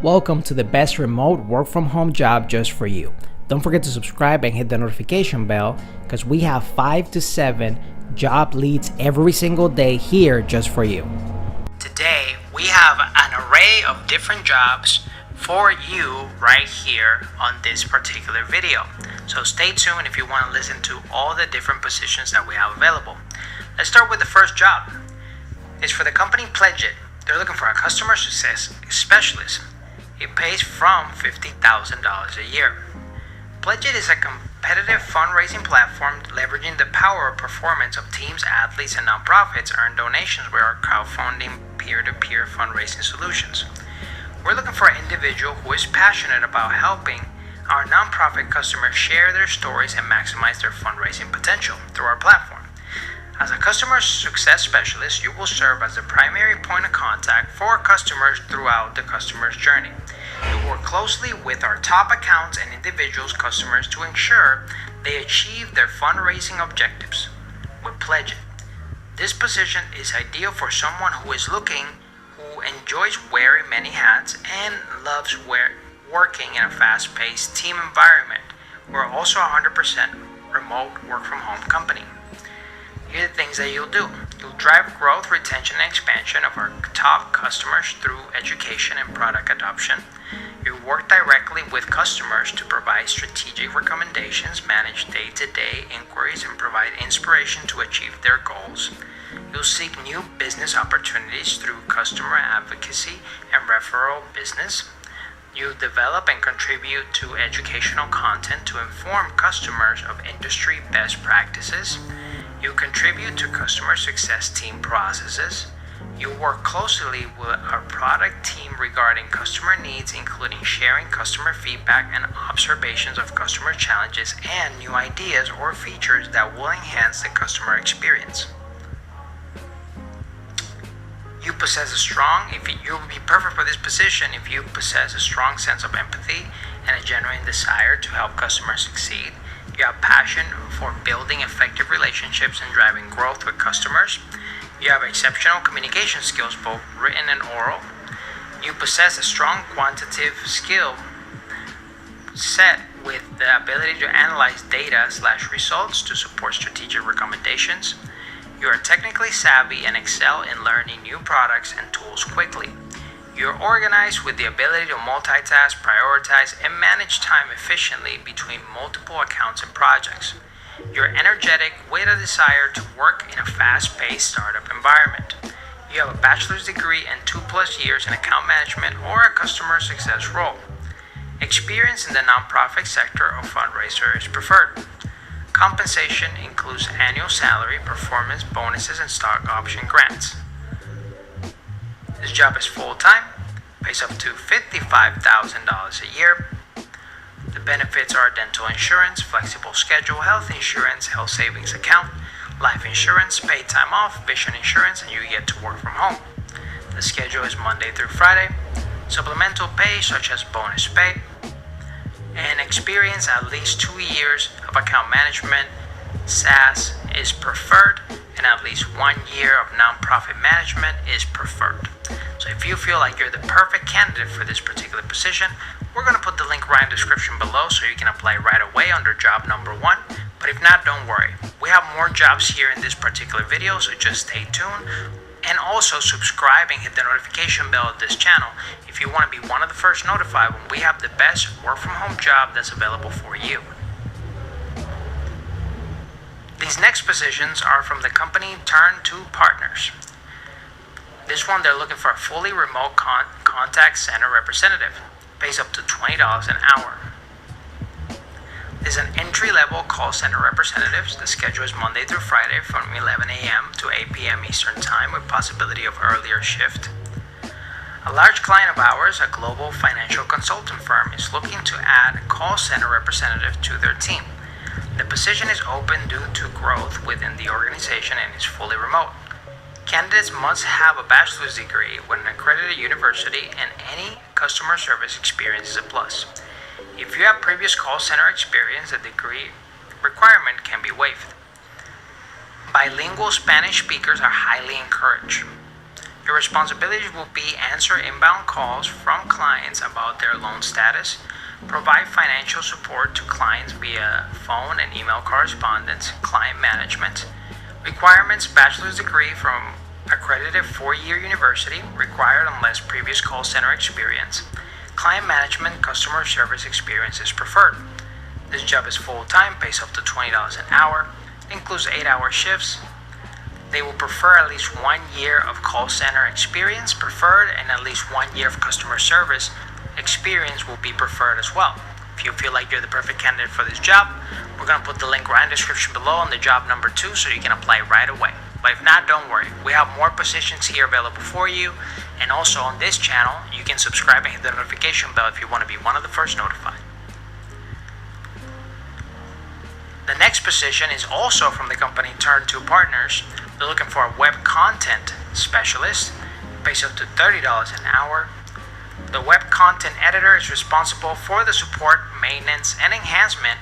Welcome to the best remote work from home job just for you. Don't forget to subscribe and hit the notification bell because we have 5 to 7 job leads every single day here just for you. Today we have an array of different jobs for you right here on this particular video. So stay tuned if you want to listen to all the different positions that we have available. Let's start with the first job. It's for the company Pledge It. They're looking for a customer success specialist. It pays from $50,000 a year. Pledge It is a competitive fundraising platform leveraging the power of performance of teams, athletes, and nonprofits earn donations with our crowdfunding peer-to-peer fundraising solutions. We're looking for an individual who is passionate about helping our nonprofit customers share their stories and maximize their fundraising potential through our platform. As a customer success specialist, you will serve as the primary point of contact for customers throughout the customer's journey. You work closely with our top accounts and individuals customers to ensure they achieve their fundraising objectives. With Pledge It, this position is ideal for someone who enjoys wearing many hats and loves working in a fast-paced team environment. We're also a 100% remote work-from-home company. Here are the things that you'll do. You'll drive growth, retention, and expansion of our top customers through education and product adoption. You work directly with customers to provide strategic recommendations, manage day-to-day inquiries, and provide inspiration to achieve their goals. You'll seek new business opportunities through customer advocacy and referral business. You develop and contribute to educational content to inform customers of industry best practices. You contribute to customer success team processes. You work closely with our product team regarding customer needs, including sharing customer feedback and observations of customer challenges and new ideas or features that will enhance the customer experience. You will be perfect for this position if you possess a strong sense of empathy and a genuine desire to help customers succeed. You have passion for building effective relationships and driving growth with customers. You have exceptional communication skills, both written and oral. You possess a strong quantitative skill set with the ability to analyze data/results to support strategic recommendations. You are technically savvy and excel in learning new products and tools quickly. You're organized with the ability to multitask, prioritize, and manage time efficiently between multiple accounts and projects. You're energetic with a desire to work in a fast-paced startup environment. You have a bachelor's degree and 2+ years in account management or a customer success role. Experience in the nonprofit sector or fundraiser is preferred. Compensation includes annual salary, performance bonuses, and stock option grants. This job is full-time, pays up to $55,000 a year. The benefits are dental insurance, flexible schedule, health insurance, health savings account, life insurance, paid time off, vision insurance, and you get to work from home. The schedule is Monday through Friday. Supplemental pay such as bonus pay. And experience at least 2 years of account management, SaaS is preferred, and at least 1 year of nonprofit management is preferred. So if you feel like you're the perfect candidate for this particular position, we're going to put the link right in the description below so you can apply right away under job number 1. But if not, don't worry. We have more jobs here in this particular video, so just stay tuned. And also subscribe and hit the notification bell of this channel if you want to be one of the first notified when we have the best work from home job that's available for you. These next positions are from the company Turn2 Partners. This one, they're looking for a fully remote contact center representative. Pays up to $20 an hour. This is an entry-level call center representative. The schedule is Monday through Friday from 11 a.m. to 8 p.m. Eastern Time with possibility of earlier shift. A large client of ours, a global financial consulting firm, is looking to add a call center representative to their team. The position is open due to growth within the organization and is fully remote. Candidates must have a bachelor's degree with an accredited university, and any customer service experience is a plus. If you have previous call center experience, the degree requirement can be waived. Bilingual Spanish speakers are highly encouraged. Your responsibilities will be answer inbound calls from clients about their loan status, provide financial support to clients via phone and email correspondence, client management. Requirements: bachelor's degree from accredited 4-year university, required unless previous call center experience. Client management, customer service experience is preferred. This job is full-time, pays up to $20 an hour, includes 8-hour shifts. They will prefer at least 1 year of call center experience preferred, and at least 1 year of customer service experience will be preferred as well. If you feel like you're the perfect candidate for this job, we're going to put the link right in the description below on the job number 2 so you can apply right away. But if not, don't worry. We have more positions here available for you. And also on this channel, you can subscribe and hit the notification bell if you want to be one of the first notified. The next position is also from the company Turn 2 Partners. They're looking for a web content specialist, pays up to $30 an hour. The web content editor is responsible for the support, maintenance, and enhancement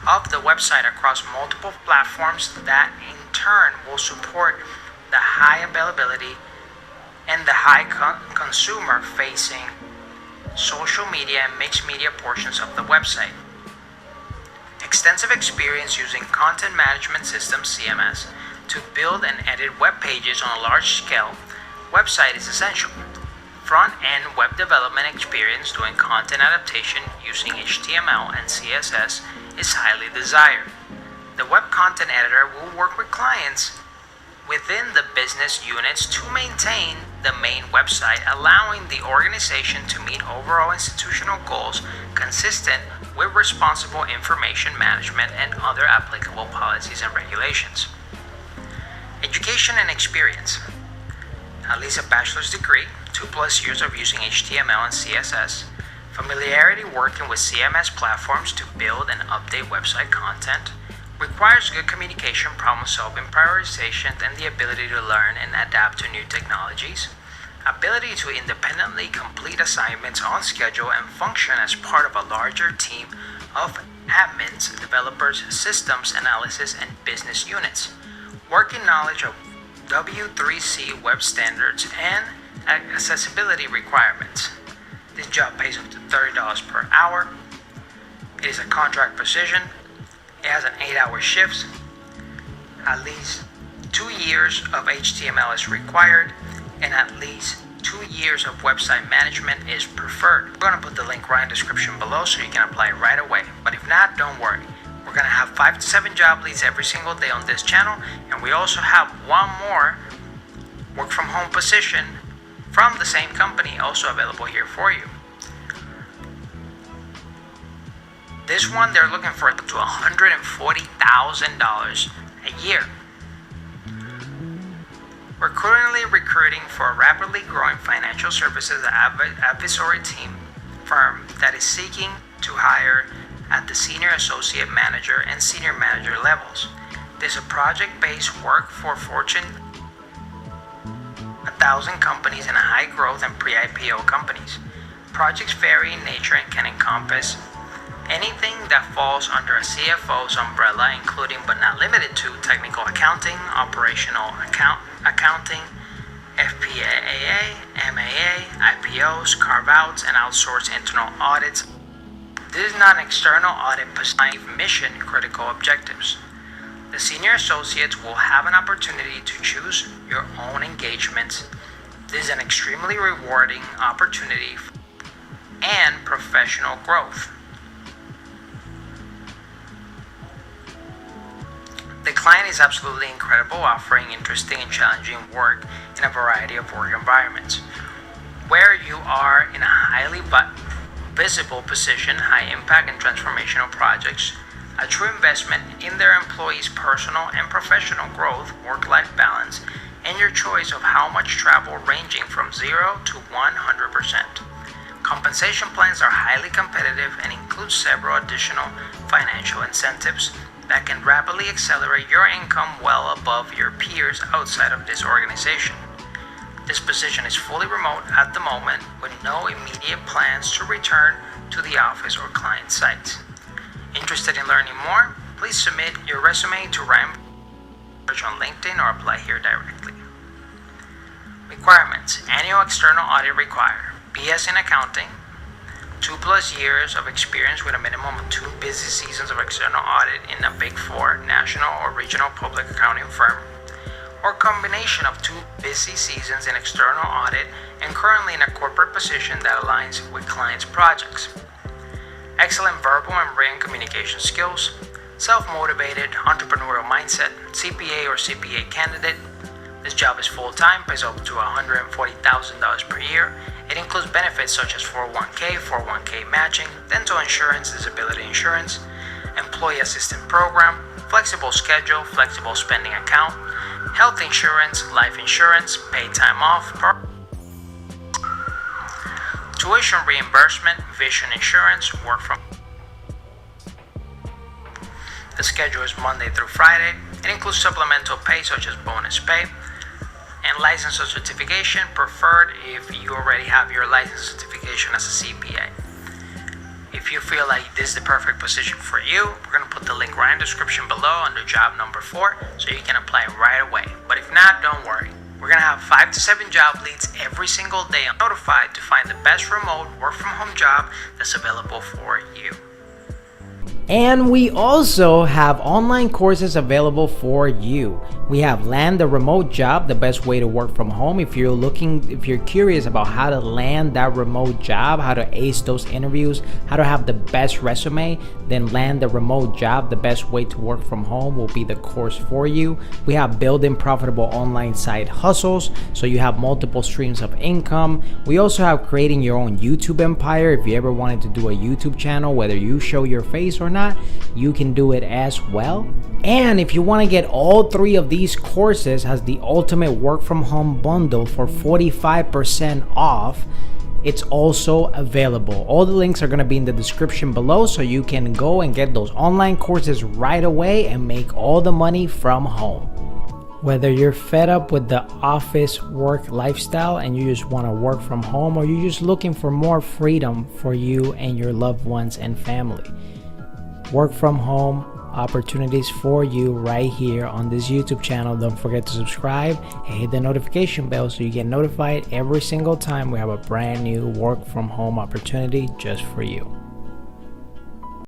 of the website across multiple platforms that in turn will support the high availability and the high consumer facing social media and mixed media portions of the website. Extensive experience using content management systems CMS to build and edit web pages on a large scale website is essential. Front-end web development experience doing content adaptation using HTML and CSS is highly desired. The web content editor will work with clients within the business units to maintain the main website, allowing the organization to meet overall institutional goals consistent with responsible information management and other applicable policies and regulations. Education and experience: at least a bachelor's degree, 2+ years of using HTML and CSS, familiarity working with CMS platforms to build and update website content, requires good communication, problem-solving, prioritization, and the ability to learn and adapt to new technologies, ability to independently complete assignments on schedule and function as part of a larger team of admins, developers, systems analysis, and business units, working knowledge of W3C web standards and accessibility requirements. This job pays up to $30 per hour. It is a contract position. It has an 8-hour shift. At least 2 years of HTML is required, and at least 2 years of website management is preferred. We're going to put the link right in the description below so you can apply right away. But if not, don't worry. We're going to have 5 to 7 job leads every single day on this channel, and we also have one more work from home position from the same company also available here for you. This one, they're looking for up to $140,000 a year. We're currently recruiting for a rapidly growing financial services advisory team firm that is seeking to hire at the senior associate manager and senior manager levels. This is a project-based work for Fortune 1,000 companies and high growth and pre-IPO companies. Projects vary in nature and can encompass anything that falls under a CFO's umbrella, including but not limited to technical accounting, operational accounting, FP&A, MAA, IPOs, carve-outs, and outsourced internal audits. This is not an external audit but mission-critical objectives. The senior associates will have an opportunity to choose your own engagements. This is an extremely rewarding opportunity and professional growth. The client is absolutely incredible, offering interesting and challenging work in a variety of work environments. Where you are in a highly visible position, high impact and transformational projects, a true investment in their employees' personal and professional growth, work-life balance, and your choice of how much travel ranging from 0 to 100%. Compensation plans are highly competitive and include several additional financial incentives that can rapidly accelerate your income well above your peers outside of this organization. This position is fully remote at the moment with no immediate plans to return to the office or client sites. Interested in learning more? Please submit your resume to Ryan on LinkedIn or apply here directly. Requirements: annual external audit required, BS in accounting, 2+ years of experience with a minimum of 2 busy seasons of external audit in a Big Four, national, or regional public accounting firm, or combination of 2 busy seasons in external audit and currently in a corporate position that aligns with clients' projects. Excellent verbal and written communication skills, self-motivated, entrepreneurial mindset, CPA or CPA candidate. This job is full-time, pays up to $140,000 per year. It includes benefits such as 401k matching, dental insurance, disability insurance, employee assistance program, flexible schedule, flexible spending account, health insurance, life insurance, paid time off, tuition reimbursement, vision insurance, work from. The schedule is Monday through Friday. It includes supplemental pay such as bonus pay and license or certification, preferred if you already have your license certification as a CPA. If you feel like this is the perfect position for you, we're going to put the link right in the description below under job number 4 so you can apply right away. But if not, don't worry. We're going to have 5 to 7 job leads every single day and notified to find the best remote work from home job that's available for you. And we also have online courses available for you. We have Land the Remote Job, the best way to work from home. If you're curious about how to land that remote job, how to ace those interviews, how to have the best resume, then Land the Remote Job, the best way to work from home, will be the course for you. We have Building Profitable Online Side Hustles, so you have multiple streams of income. We also have Creating Your Own YouTube Empire. If you ever wanted to do a YouTube channel, whether you show your face or not, you can do it as well. And if you want to get all 3 of these courses as the ultimate work from home bundle for 45% off, it's also available. All the links are going to be in the description below, so you can go and get those online courses right away and make all the money from home. Whether you're fed up with the office work lifestyle and you just want to work from home, or you're just looking for more freedom for you and your loved ones and family, work from home opportunities for you right here on this YouTube channel. Don't forget to subscribe and hit the notification bell so you get notified every single time we have a brand new work from home opportunity just for you.